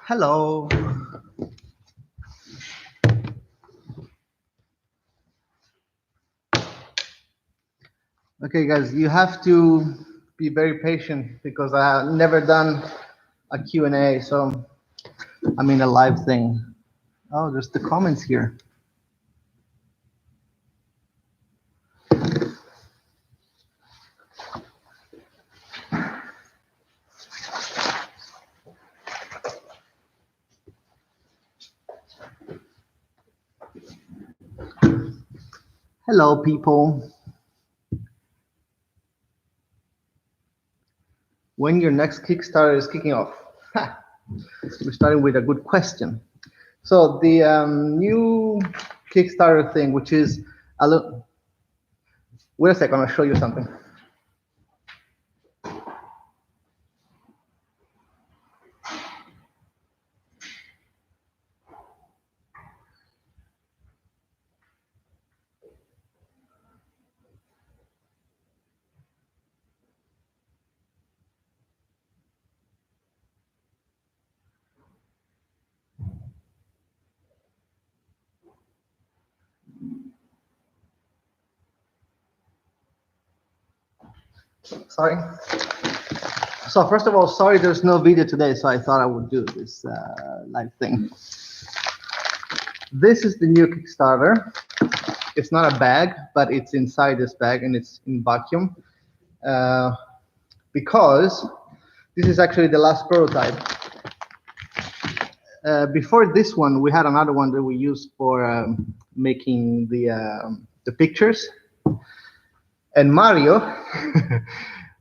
Hello. Okay, guys, you have to be very patient because I have never done a Q&A, so I mean a live thing. Oh, there's the comments here. Hello, people. When your next Kickstarter is kicking off? Ha! We're starting with a good question. So the new Kickstarter thing, which is a little. Wait a second, I'll show you something. Sorry. So first of all, sorry there's no video today, so I thought I would do this live thing. This is the new Kickstarter. It's not a bag, but it's inside this bag and it's in vacuum. Because this is actually the last prototype. Before this one, we had another one that we used for making the pictures. And Mario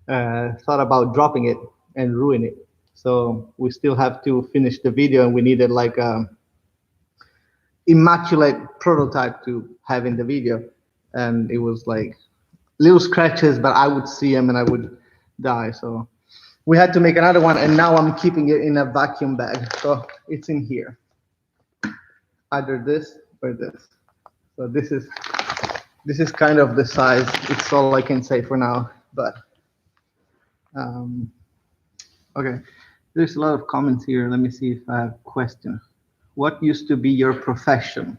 thought about dropping it and ruin it. So we still have to finish the video, and we needed like a immaculate prototype to have in the video. And it was like little scratches, but I would see them and I would die. So we had to make another one, and now I'm keeping it in a vacuum bag. So it's in here, either this or this. So this is kind of the size. It's all I can say for now, but okay. There's a lot of comments here. Let me see if I have a question. What used to be your profession?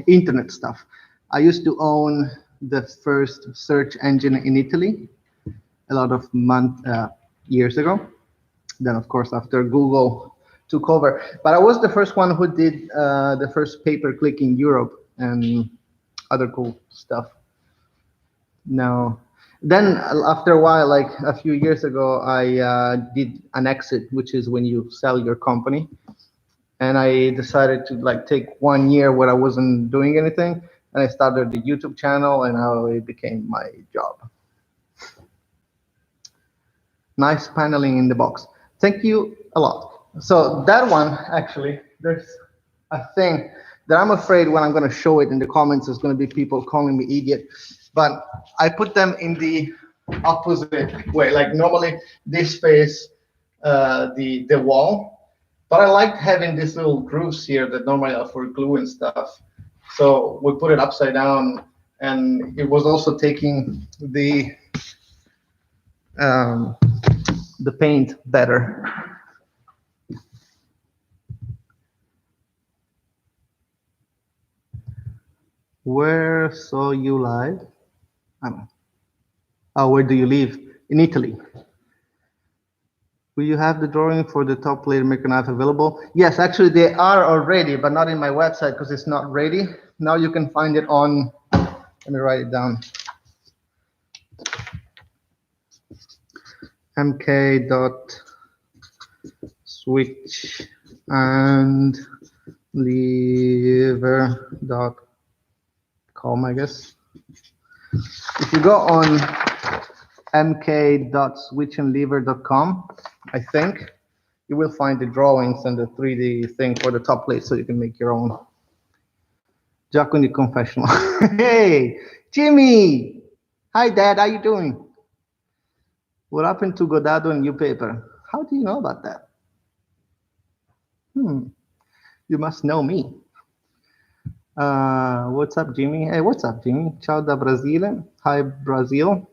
Internet stuff. I used to own the first search engine in Italy a lot of years ago. Then, of course, after Google took over. But I was the first one who did the first pay-per-click in Europe and other cool stuff. No. Then after a while, like a few years ago, I did an exit, which is when you sell your company. And I decided to like take 1 year where I wasn't doing anything. And I started the YouTube channel, and now it became my job. Nice paneling in the box. Thank you a lot. So that one, actually, there's a thing that I'm afraid when I'm going to show it in the comments, there's going to be people calling me idiot. But I put them in the opposite way. Like normally this face the wall, but I liked having these little grooves here that normally are for glue and stuff. So we put it upside down, and it was also taking the paint better. Where saw you live? I don't know. Oh, where do you live? In Italy. Will you have the drawing for the top layer maker knife available? Yes, actually they are already, but not in my website because it's not ready. Now you can find it on, let me write it down. mk.switchandlever.com, I guess. If you go on mk.switchandlever.com, I think you will find the drawings and the 3D thing for the top plate, so you can make your own. Giacomo confessional. Hey, Jimmy! Hi, Dad. How you doing? What happened to Godado and New Paper? How do you know about that? You must know me. What's up, Jimmy? Hey, what's up, Jimmy? Ciao da Brasile. Hi, Brazil.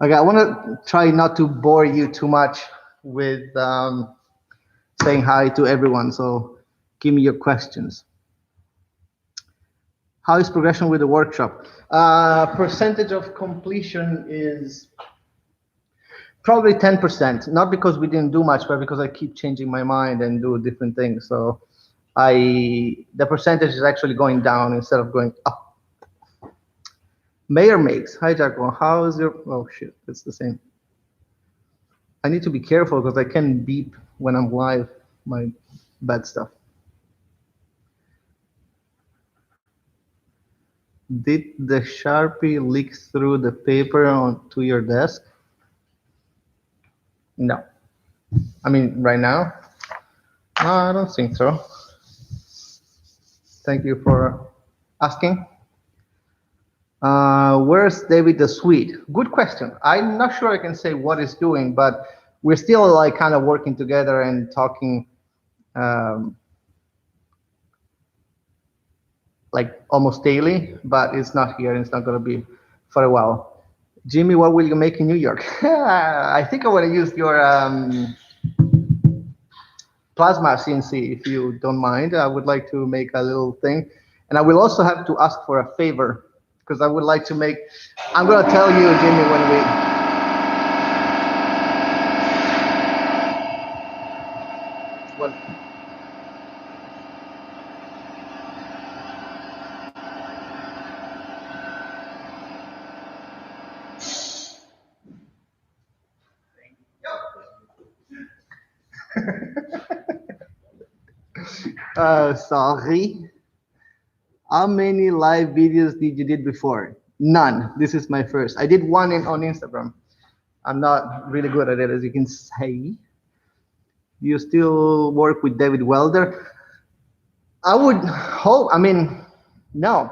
Okay, I want to try not to bore you too much with saying hi to everyone. So give me your questions. How is progression with the workshop? Percentage of completion is probably 10%. Not because we didn't do much, but because I keep changing my mind and do different things. So the percentage is actually going down instead of going up. Mayor makes. Hi, Jaco. How is your? Oh shit, it's the same. I need to be careful because I can beep when I'm live my bad stuff. Did the Sharpie leak through the paper onto your desk? No. I mean, right now? No, I don't think so. Thank you for asking. Where's David the Swede? Good question. I'm not sure I can say what he's doing, but we're still like kind of working together and talking like almost daily, but it's not here and it's not going to be for a while. Jimmy, what will you make in New York? I think I want to use your plasma CNC, if you don't mind. I would like to make a little thing. And I will also have to ask for a favor because I would like to make, I'm going to tell you, Jimmy, when we, what, sorry. How many live videos did you did before? None. This is my first. I did one on Instagram. I'm not really good at it, as you can say. You still work with David Welder? I would hope. I mean, no.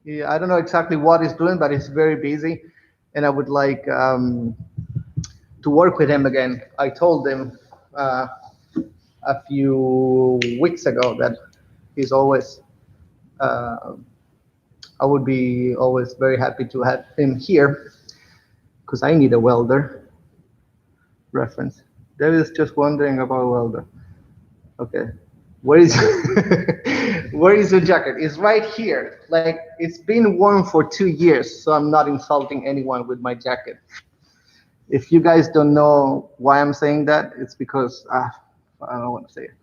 Yeah, I don't know exactly what he's doing, but he's very busy, and I would like to work with him again. I told him a few weeks ago that he's always. I would be always very happy to have him here because I need a welder reference. David is just wondering about welder. Okay, where is where is the jacket? It's right here. Like it's been worn for 2 years, so I'm not insulting anyone with my jacket. If you guys don't know why I'm saying that, it's because I don't want to say it.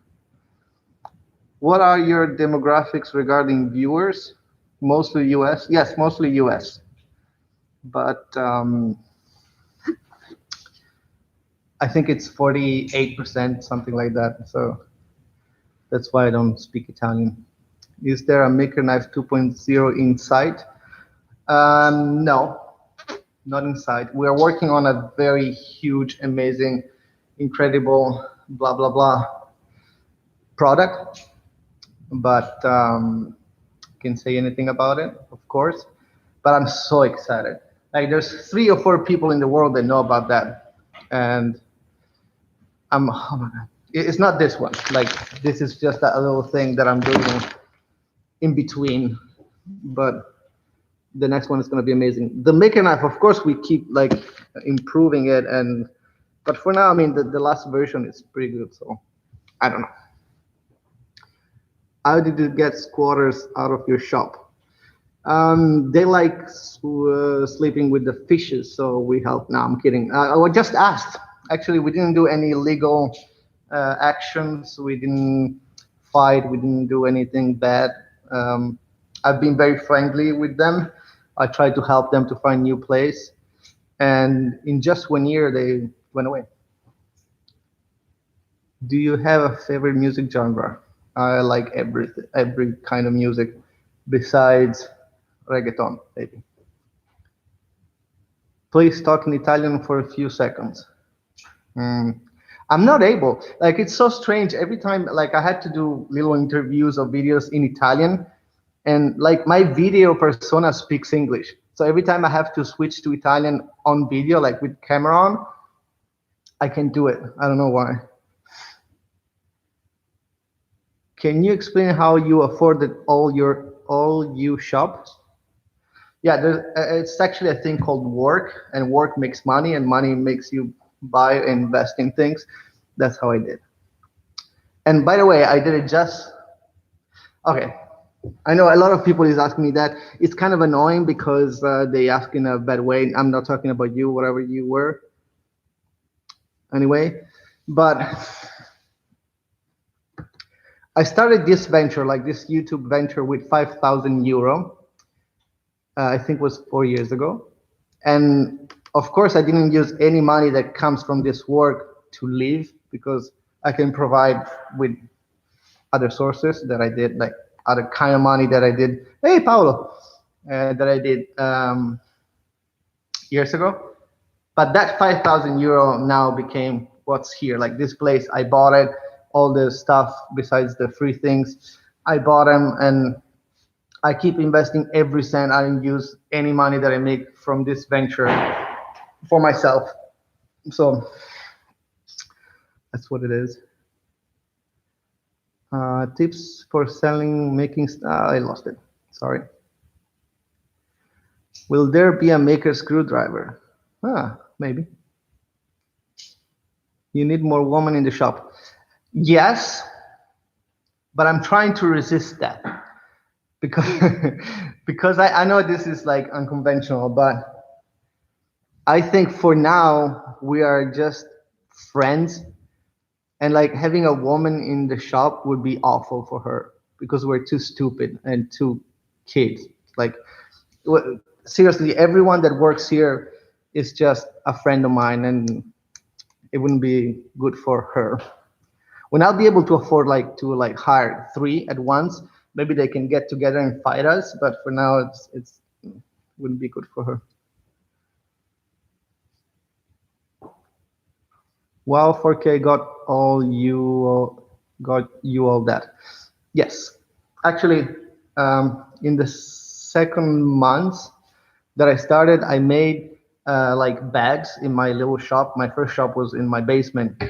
What are your demographics regarding viewers? Mostly US? Yes, mostly US. But I think it's 48%, something like that. So that's why I don't speak Italian. Is there a Maker Knife 2.0 in sight? No, not in sight. We are working on a very huge, amazing, incredible, blah, blah, blah product. But can say anything about it, of course. But I'm so excited. Like there's 3 or 4 people in the world that know about that. And oh my God. It's not this one. Like this is just a little thing that I'm doing in between. But the next one is going to be amazing. The Maker Knife, of course, we keep like improving it. But for now, I mean, the last version is pretty good. So I don't know. How did you get squatters out of your shop? They like sleeping with the fishes, so we help. No, I'm kidding. I was just asked. Actually, we didn't do any legal actions. We didn't fight. We didn't do anything bad. I've been very friendly with them. I tried to help them to find new place, and in just 1 year, they went away. Do you have a favorite music genre? I like every kind of music besides reggaeton, maybe. Please talk in Italian for a few seconds. I'm not able. Like it's so strange. Every time, like I had to do little interviews or videos in Italian, and like my video persona speaks English. So every time I have to switch to Italian on video, like with camera on, I can do it. I don't know why. Can you explain how you afforded all you shop? Yeah, it's actually a thing called work, and work makes money, and money makes you buy and invest in things. That's how I did. And by the way, I did it just okay. I know a lot of people is asking me that. It's kind of annoying because they ask in a bad way. I'm not talking about you, whatever you were, anyway. But I started this venture, like this YouTube venture, with 5,000 euro. I think it was 4 years ago. And of course, I didn't use any money that comes from this work to live because I can provide with other sources that I did, like other kind of money that I did. Hey, Paolo, that I did years ago. But that 5,000 euro now became what's here. Like this place, I bought it, all the stuff besides the free things, I bought them, and I keep investing every cent. I don't use any money that I make from this venture for myself. So that's what it is. Tips for selling, making. I lost it. Sorry. Will there be a maker screwdriver? Maybe. You need more women in the shop. Yes, but I'm trying to resist that because because I know this is like unconventional, but I think for now we are just friends, and like having a woman in the shop would be awful for her because we're too stupid and too kids. Like seriously, everyone that works here is just a friend of mine, and it wouldn't be good for her. When I'll be able to afford like to like hire three at once, maybe they can get together and fight us. But for now, it's wouldn't be good for her. Wow, 4K got you all that. Yes, actually, in the second month that I started, I made like bags in my little shop. My first shop was in my basement,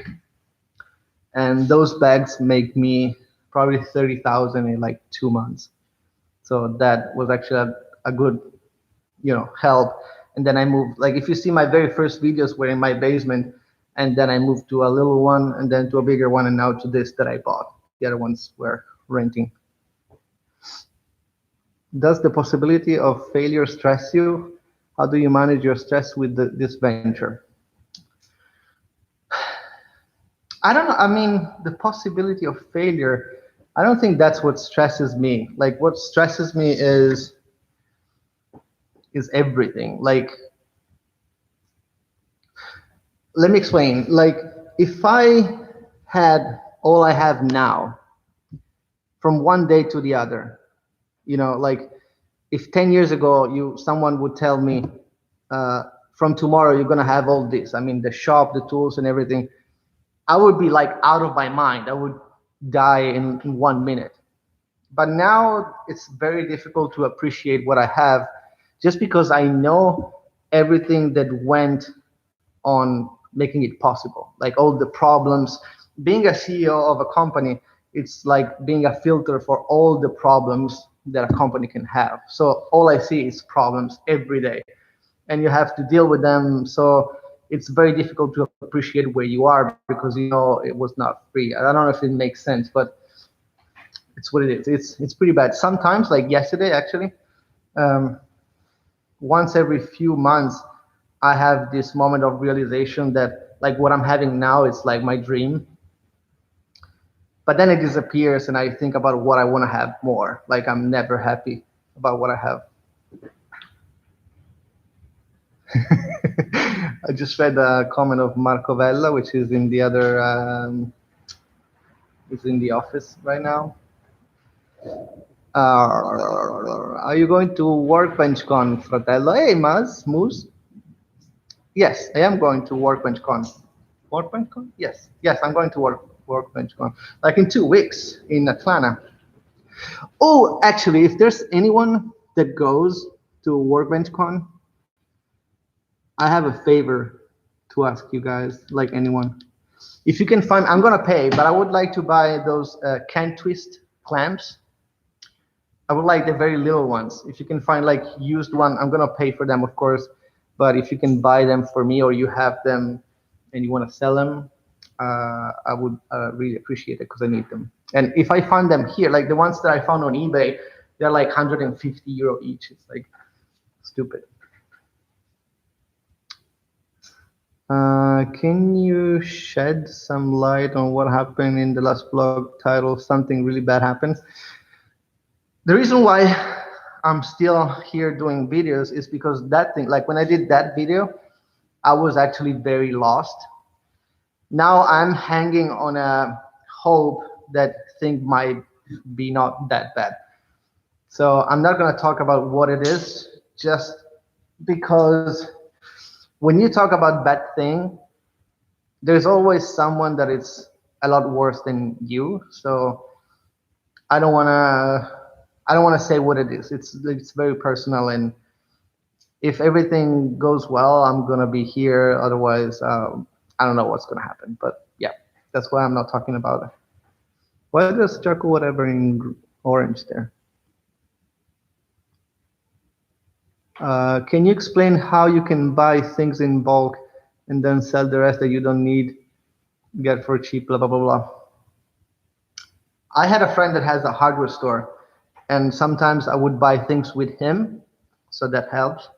and those bags make me probably 30,000 in like 2 months. So that was actually a good, help. And then I moved. Like if you see my very first videos were in my basement, and then I moved to a little one, and then to a bigger one, and now to this that I bought. The other ones were renting. Does the possibility of failure stress you? How do you manage your stress with this venture? I don't know. I mean, the possibility of failure, I don't think that's what stresses me. Like what stresses me is everything. Like let me explain. Like if I had all I have now from one day to the other, like if 10 years ago someone would tell me from tomorrow you're gonna have all this. I mean the shop, the tools and everything, I would be like out of my mind. I would die in 1 minute. But now it's very difficult to appreciate what I have just because I know everything that went on making it possible, like all the problems. Being a CEO of a company, it's like being a filter for all the problems that a company can have. So all I see is problems every day, and you have to deal with them. So it's very difficult to appreciate where you are because it was not free. I don't know if it makes sense, but it's what it is. It's pretty bad. Sometimes, like yesterday, actually, um, once every few months, I have this moment of realization that like what I'm having now is like my dream. But then it disappears, and I think about what I want to have more. Like I'm never happy about what I have. I just read a comment of Marco Vella, which is in the other, is in the office right now. Are you going to WorkbenchCon, Fratello? Hey, Moose. Yes, I am going to WorkbenchCon. WorkbenchCon? Yes, yes, I'm going to WorkbenchCon. Like in 2 weeks in Atlanta. Oh, actually, if there's anyone that goes to WorkbenchCon, I have a favor to ask you guys, like anyone. If you can find, I'm gonna pay, but I would like to buy those can twist clamps. I would like the very little ones. If you can find like used one, I'm gonna pay for them, of course. But if you can buy them for me or you have them, and you want to sell them, I would really appreciate it because I need them. And if I find them here, like the ones that I found on eBay, they're like 150 euro each. It's like stupid. Can you shed some light on what happened in the last blog title? Something really bad happened. The reason why I'm still here doing videos is because that thing, like when I did that video, I was actually very lost. Now I'm hanging on a hope that thing might be not that bad. So I'm not going to talk about what it is, just because when you talk about bad thing, there's always someone that is a lot worse than you. So I don't want to I don't want to say what it is. It's very personal, and if everything goes well, I'm gonna be here. Otherwise, I don't know what's gonna happen. But yeah, that's why I'm not talking about it. Why does charcoal whatever in orange there? Can you explain how you can buy things in bulk and then sell the rest that you don't need, get for cheap, blah, blah, blah, blah? I had a friend that has a hardware store, and sometimes I would buy things with him, so that helps.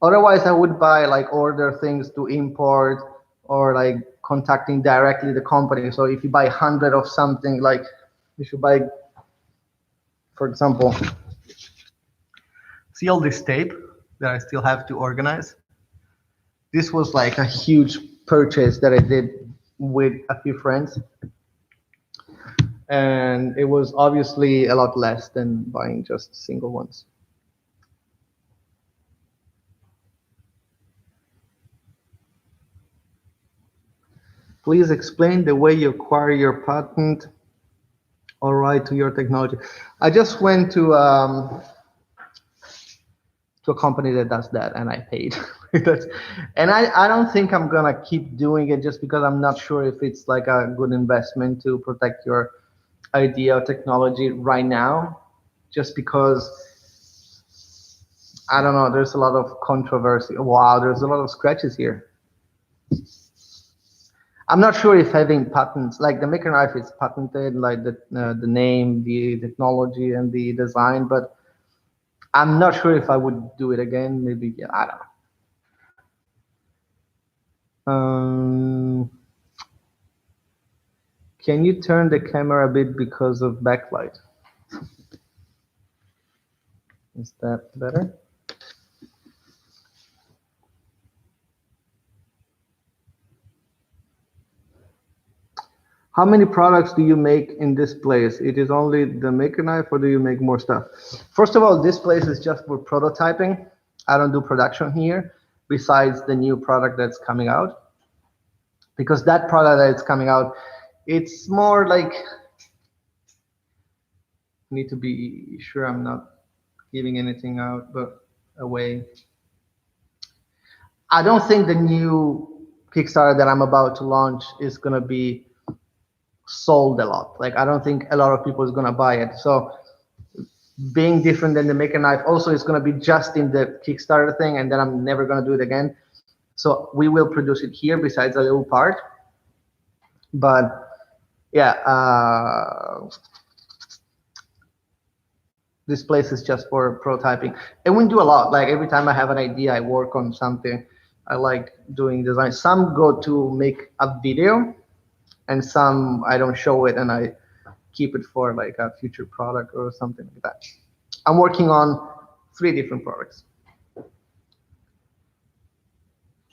Otherwise, I would buy like order things to import or like contacting directly the company. So if you buy 100 of something, like you should buy, for example, see all this tape that I still have to organize. This was like a huge purchase that I did with a few friends, and it was obviously a lot less than buying just single ones. Please explain the way you acquire your patent or right to your technology. I just went to a company that does that, and I paid. And I don't think I'm gonna keep doing it just because I'm not sure if it's like a good investment to protect your idea or technology right now, just because I don't know, there's a lot of controversy. Wow, there's a lot of scratches here. I'm not sure if having patents, like the maker knife is patented, like the name, the technology, and the design, but I'm not sure if I would do it again. Maybe, yeah, I don't know. Can you turn the camera a bit because of backlight? Is that better? How many products do you make in this place? It is only the maker knife, or do you make more stuff? First of all, this place is just for prototyping. I don't do production here, besides the new product that's coming out. Because that product that's coming out, it's more like, need to be sure I'm not giving anything out, but away. I don't think the new Kickstarter that I'm about to launch is gonna be sold a lot. Like I don't think a lot of people is gonna buy it. So being different than the maker knife also is gonna be just in the Kickstarter thing, and then I'm never gonna do it again. So we will produce it here besides a little part. But yeah, this place is just for prototyping. And we do a lot. Like every time I have an idea, I work on something. I like doing design. Some go to make a video, and some I don't show it, and I keep it for like a future product or something like that. I'm working on 3 different products.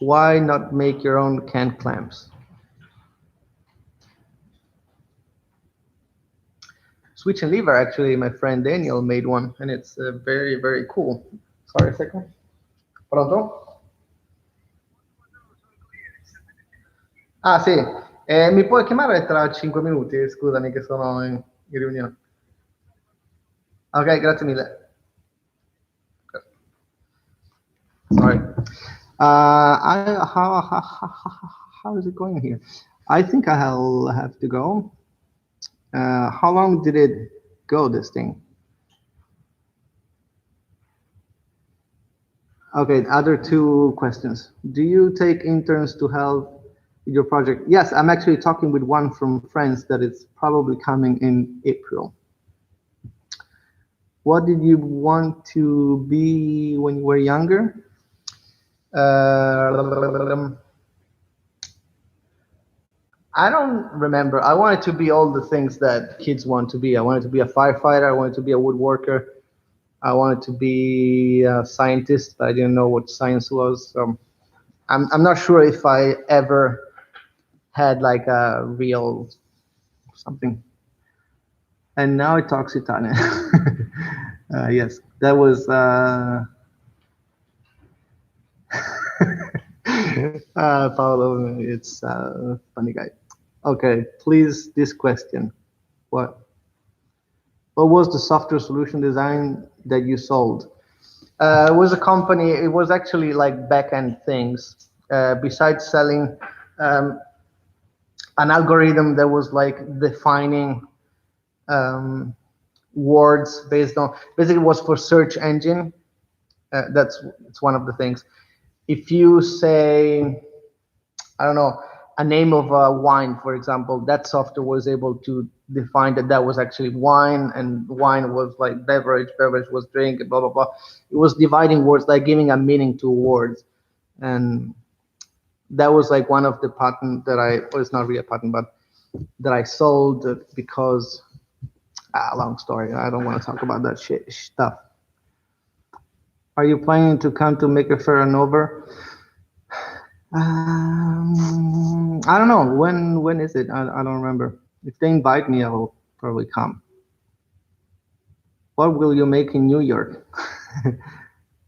Why not make your own canned clams? Switch and lever, actually, my friend Daniel made one, and it's very, very cool. Sorry a second. Pronto? Ah, sì. Mi puoi chiamare tra 5 minuti? Scusami che sono in riunione. Ok, grazie mille. Sorry. How is it going here? I think I'll have to go. How long did it go, this thing? Okay, other 2 questions. Do you take interns to help your project. Yes, I'm actually talking with one from France that is probably coming in April. What did you want to be when you were younger? Uh, I don't remember. I wanted to be all the things that kids want to be. I wanted to be a firefighter. I wanted to be a woodworker. I wanted to be a scientist, but I didn't know what science was. So I'm not sure if I ever had like a real something. And now it talks Italian. Yes, that was Paolo. It's a funny guy. Okay, please, this question. What what was the software solution design that you sold? It was a company. It was actually like back-end things. Besides selling um, an algorithm that was like defining um, words based on basically it was for search engine. That's it's one of the things. If you say I don't know, a name of a wine, for example, that software was able to define that that was actually wine, and wine was like beverage, beverage was drink, blah, blah, blah. It was dividing words, like giving a meaning to words. And that was like one of the patent that well, it's not really a patent, but that I sold because, long story, I don't want to talk about that shit stuff. Are you planning to come to Maker Faire Hanover? I don't know. When is it? I don't remember. If they invite me, I will probably come. What will you make in New York?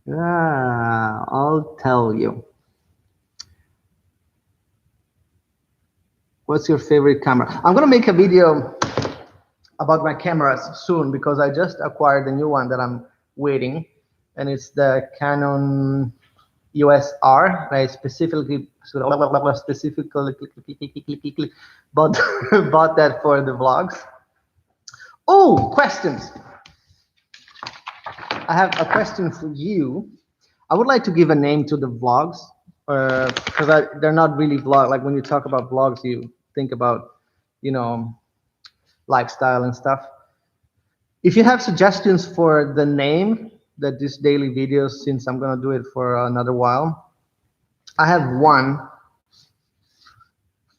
I'll tell you. What's your favorite camera? I'm gonna make a video about my cameras soon because I just acquired a new one that I'm waiting, and it's the Canon EOS R. I specifically bought bought that for the vlogs. Oh, questions. I have a question for you. I would like to give a name to the vlogs because they're not really vlog. Like when you talk about vlogs, you think about, you know, lifestyle and stuff. If you have suggestions for the name that this daily videos, since I'm gonna do it for another while, I have one.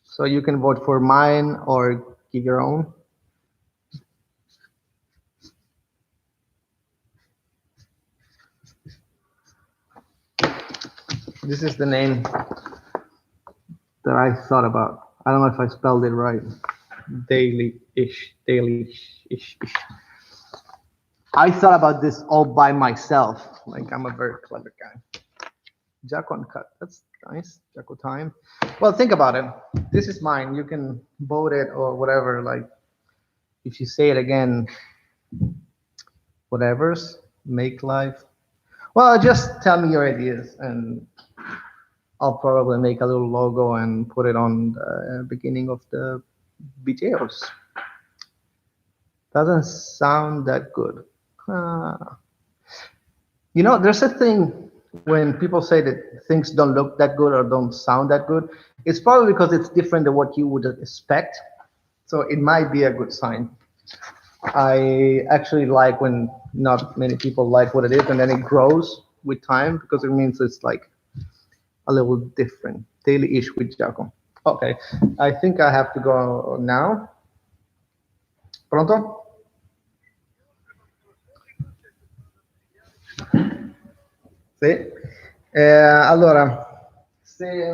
So you can vote for mine or give your own. This is the name that I thought about. I don't know if I spelled it right. Daily-ish, daily-ish. I thought about this all by myself. Like I'm a very clever guy. Jacko Uncut, that's nice. Jacko Time. Well, think about it. This is mine. You can vote it or whatever. Like if you say it again, whatever's make life. Well, just tell me your ideas and I'll probably make a little logo and put it on the beginning of the videos. Doesn't sound that good. You know, there's a thing when people say that things don't look that good or don't sound that good. It's probably because it's different than what you would expect. So it might be a good sign. I actually like when not many people like what it is and then it grows with time because it means it's like a little different. Daily-ish with Jaco. Okay, I think I have to go now. Pronto? Sì. Allora, se